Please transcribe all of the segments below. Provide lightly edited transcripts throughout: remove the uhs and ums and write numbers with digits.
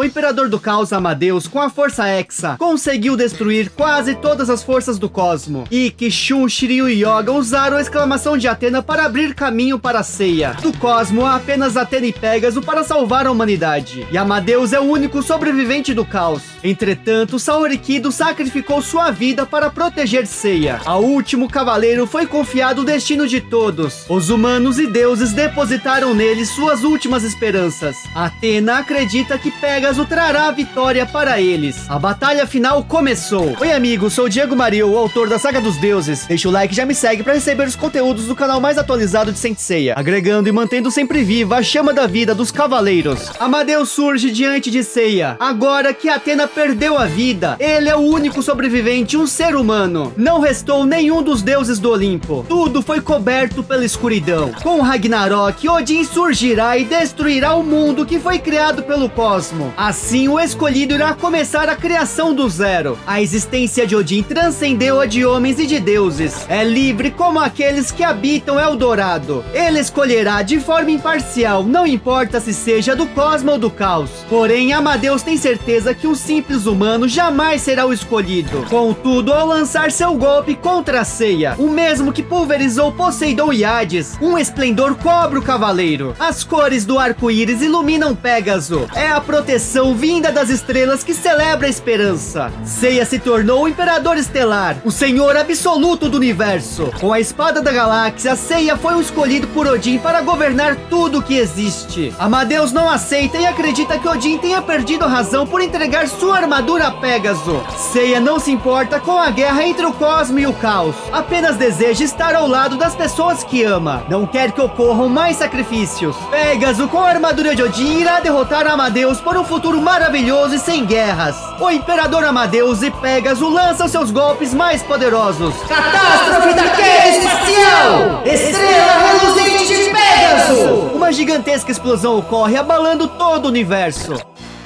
O Imperador do Caos, Amadeus, com a Força Hexa, conseguiu destruir quase todas as forças do cosmo. Ikki, Shun, Shiryu e Yoga usaram a exclamação de Athena para abrir caminho para Seiya. Do cosmo, há apenas Athena e Pégaso para salvar a humanidade. E Amadeus é o único sobrevivente do caos. Entretanto, Saori Kido sacrificou sua vida para proteger Seiya. Ao último cavaleiro foi confiado o destino de todos. Os humanos e deuses depositaram nele suas últimas esperanças. Athena acredita que Pégaso trará a vitória para eles. A batalha final começou. Oi amigos, sou o Diego Mario, o autor da Saga dos Deuses. Deixa o like e já me segue para receber os conteúdos do canal mais atualizado de Saint Seiya, agregando e mantendo sempre viva a chama da vida dos cavaleiros. Amadeus surge diante de Seiya. Agora que Athena perdeu a vida, ele é o único sobrevivente, um ser humano. Não restou nenhum dos deuses do Olimpo. Tudo foi coberto pela escuridão. Com Ragnarok, Odin surgirá e destruirá o mundo que foi criado pelo cosmo. Assim, o escolhido irá começar a criação do zero. A existência de Odin transcendeu a de homens e de deuses. É livre como aqueles que habitam Eldorado. Ele escolherá de forma imparcial, não importa se seja do cosmo ou do caos. Porém, Amadeus tem certeza que um simples humano jamais será o escolhido. Contudo, ao lançar seu golpe contra Seiya, o mesmo que pulverizou Poseidon e Hades, um esplendor cobre o cavaleiro. As cores do arco-íris iluminam Pégaso. É a proteção vinda das estrelas que celebra a esperança. Seiya se tornou o Imperador Estelar, o Senhor absoluto do universo. Com a espada da galáxia, Seiya foi o escolhido por Odin para governar tudo o que existe. Amadeus não aceita e acredita que Odin tenha perdido a razão por entregar sua armadura a Pégaso. Seiya não se importa com a guerra entre o cosmo e o caos. Apenas deseja estar ao lado das pessoas que ama. Não quer que ocorram mais sacrifícios. Pégaso, com a armadura de Odin, irá derrotar Amadeus por um futuro maravilhoso e sem guerras. O Imperador Amadeus e Pégaso lançam seus golpes mais poderosos. Catástrofe da Guerra Espacial! Estrela reluzente de Pégaso! Uma gigantesca explosão ocorre, abalando todo o universo.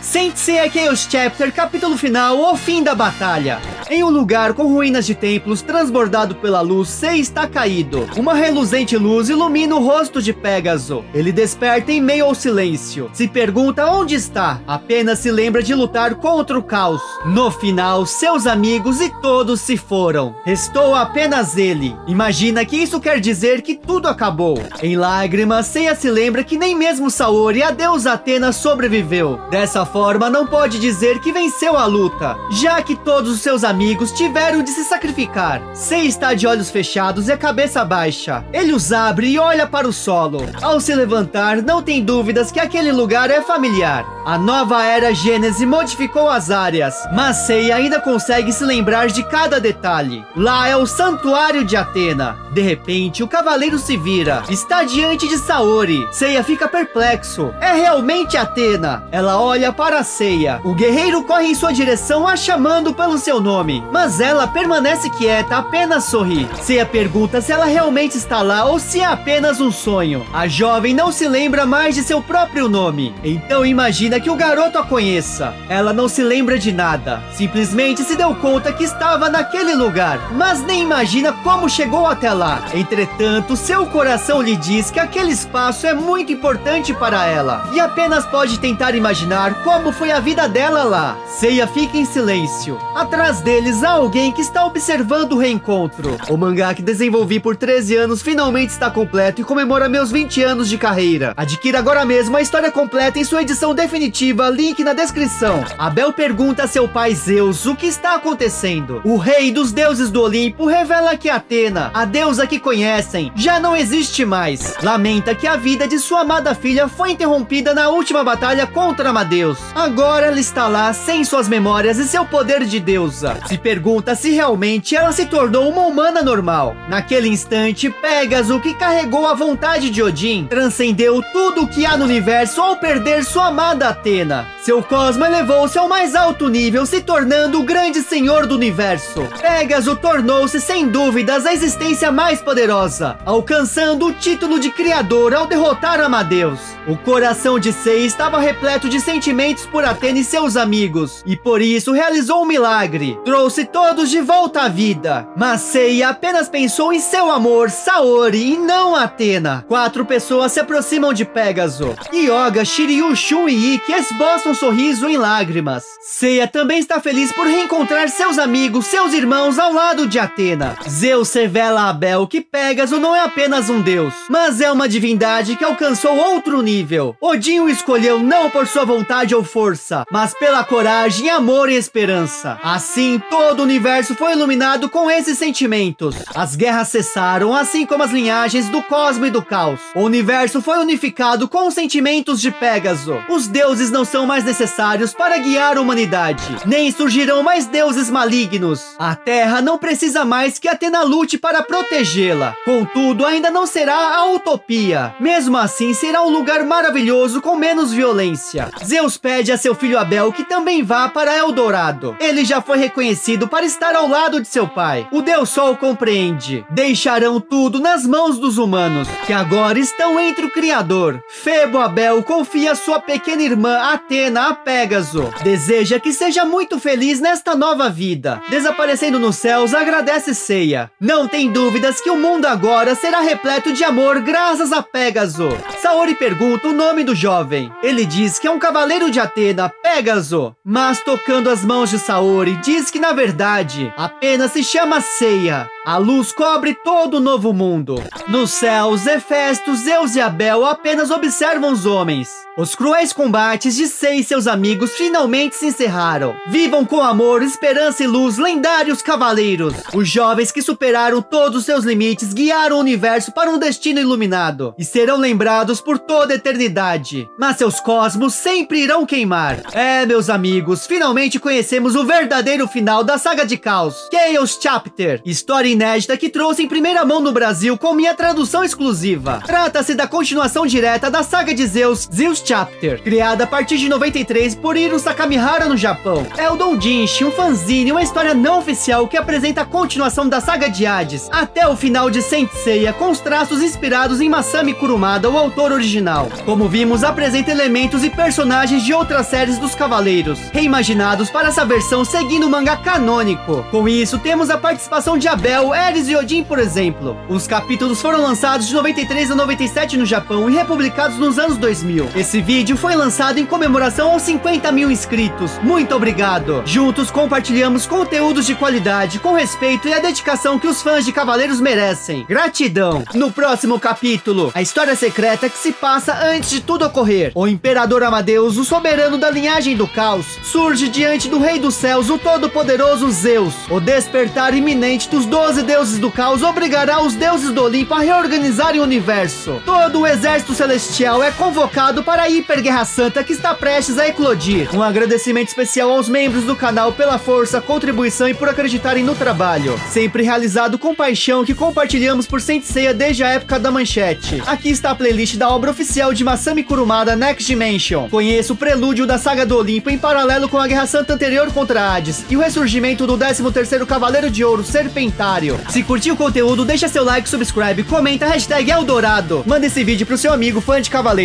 Saint Seiya Chaos Chapter, capítulo final, o fim da batalha. Em um lugar com ruínas de templos transbordado pela luz, Seiya está caído. Uma reluzente luz ilumina o rosto de Pégaso. Ele desperta em meio ao silêncio. Se pergunta onde está. Apenas se lembra de lutar contra o caos. No final, seus amigos e todos se foram. Restou apenas ele. Imagina que isso quer dizer que tudo acabou. Em lágrimas, Seiya se lembra que nem mesmo Saori, a deusa Athena, sobreviveu. Dessa forma, não pode dizer que venceu a luta, já que todos os seus amigos tiveram de se sacrificar. Seiya está de olhos fechados e a cabeça baixa. Ele os abre e olha para o solo. Ao se levantar, não tem dúvidas que aquele lugar é familiar. A nova era Gênese modificou as áreas, mas Seiya ainda consegue se lembrar de cada detalhe. Lá é o santuário de Athena. De repente, o cavaleiro se vira. Está diante de Saori. Seiya fica perplexo. É realmente Athena. Ela olha para Seiya. O guerreiro corre em sua direção, a chamando pelo seu nome. Mas ela permanece quieta, apenas sorri. Seiya pergunta se ela realmente está lá ou se é apenas um sonho. A jovem não se lembra mais de seu próprio nome. Então imagina que o garoto a conheça. Ela não se lembra de nada. Simplesmente se deu conta que estava naquele lugar, mas nem imagina como chegou até lá. Entretanto, seu coração lhe diz que aquele espaço é muito importante para ela. E apenas pode tentar imaginar como foi a vida dela lá. Seiya fica em silêncio. Atrás deles há alguém que está observando o reencontro. O mangá que desenvolvi por 13 anos finalmente está completo e comemora meus 20 anos de carreira. Adquira agora mesmo a história completa em sua edição definitiva, link na descrição. Abel pergunta a seu pai Zeus o que está acontecendo. O rei dos deuses do Olimpo revela que Athena, a deusa que conhecem, já não existe mais. Lamenta que a vida de sua amada filha foi interrompida na última batalha contra Amadeus. Agora ela está lá sem suas memórias e seu poder de deusa. Se pergunta se realmente ela se tornou uma humana normal. Naquele instante, Pégaso, que carregou a vontade de Odin, transcendeu tudo o que há no universo ao perder sua amada Athena. Seu cosmo elevou-se ao mais alto nível, se tornando o grande senhor do universo. Pégaso tornou-se sem dúvidas a existência mais mais poderosa, alcançando o título de criador ao derrotar Amadeus. O coração de Seiya estava repleto de sentimentos por Athena e seus amigos, e por isso realizou um milagre. Trouxe todos de volta à vida. Mas Seiya apenas pensou em seu amor, Saori, e não Athena. 4 pessoas se aproximam de Pégaso. Hyoga, Shiryu, Shun e Ikki esboçam um sorriso em lágrimas. Seiya também está feliz por reencontrar seus amigos, seus irmãos ao lado de Athena. Zeus revela a Bel que Pégaso não é apenas um deus, mas é uma divindade que alcançou outro nível. Odin o escolheu não por sua vontade ou força, mas pela coragem, amor e esperança. Assim, todo o universo foi iluminado com esses sentimentos. As guerras cessaram, assim como as linhagens do cosmo e do caos. O universo foi unificado com os sentimentos de Pégaso. Os deuses não são mais necessários para guiar a humanidade, nem surgirão mais deuses malignos. A Terra não precisa mais que Athena lute para protegê-la. Contudo, ainda não será a utopia. Mesmo assim, será um lugar maravilhoso com menos violência. Zeus pede a seu filho Abel que também vá para Eldorado. Ele já foi reconhecido para estar ao lado de seu pai. O Deus Sol compreende. Deixarão tudo nas mãos dos humanos, que agora estão entre o Criador. Febo Abel confia sua pequena irmã Athena a Pégaso. Deseja que seja muito feliz nesta nova vida. Desaparecendo nos céus, agradece Seiya. Não tem dúvidas que o mundo agora será repleto de amor graças a Pégaso. Saori pergunta o nome do jovem. Ele diz que é um cavaleiro de Athena, Pégaso. Mas tocando as mãos de Saori, diz que na verdade apenas se chama Seiya. A luz cobre todo o novo mundo. Nos céus, Hefesto, Zeus e Abel apenas observam os homens. Os cruéis combates de Seiya e seus amigos finalmente se encerraram. Vivam com amor, esperança e luz, lendários cavaleiros. Os jovens que superaram todos os seus limites guiaram o universo para um destino iluminado e serão lembrados por toda a eternidade. Mas seus cosmos sempre irão queimar. Meus amigos, finalmente conhecemos o verdadeiro final da saga de Caos, Chaos Chapter. História inédita que trouxe em primeira mão no Brasil com minha tradução exclusiva. Trata-se da continuação direta da saga de Zeus, Zeus Chapter, criada a partir de 93 por Hiro Sakamihara no Japão. É o doujinshi, um fanzine, uma história não oficial que apresenta a continuação da saga de Hades até o final de Saint Seiya, com os traços inspirados em Masami Kurumada, o autor original. Como vimos, apresenta elementos e personagens de outras séries dos Cavaleiros, reimaginados para essa versão seguindo o mangá canônico. Com isso, temos a participação de Abel, Ares e Odin, por exemplo. Os capítulos foram lançados de 93 a 97 no Japão e republicados nos anos 2000. Esse vídeo foi lançado em comemoração aos 50 mil inscritos. Muito obrigado! Juntos compartilhamos conteúdos de qualidade, com respeito e a dedicação que os fãs de Cavaleiros merecem. Gratidão! No próximo capítulo, a história secreta que se passa antes de tudo ocorrer. O Imperador Amadeus, o soberano da linhagem do caos, surge diante do Rei dos Céus, o todo-poderoso Zeus. O despertar iminente dos 12 deuses do caos obrigará os deuses do Olimpo a reorganizarem o universo. Todo o exército celestial é convocado para a Hiper Guerra Santa que está prestes a eclodir. Um agradecimento especial aos membros do canal pela força, contribuição e por acreditarem no trabalho. Sempre realizado com paixão que compartilhamos por Saint Seiya desde a época da manchete. Aqui está a playlist da obra oficial de Masami Kurumada, Next Dimension. Conheça o prelúdio da saga do Olimpo em paralelo com a Guerra Santa anterior contra Hades e o ressurgimento do 13º Cavaleiro de Ouro, Serpentário. Se curtiu o conteúdo, deixa seu like, subscribe, comenta, hashtag Eldorado. Manda esse vídeo pro seu amigo fã de Cavaleiros.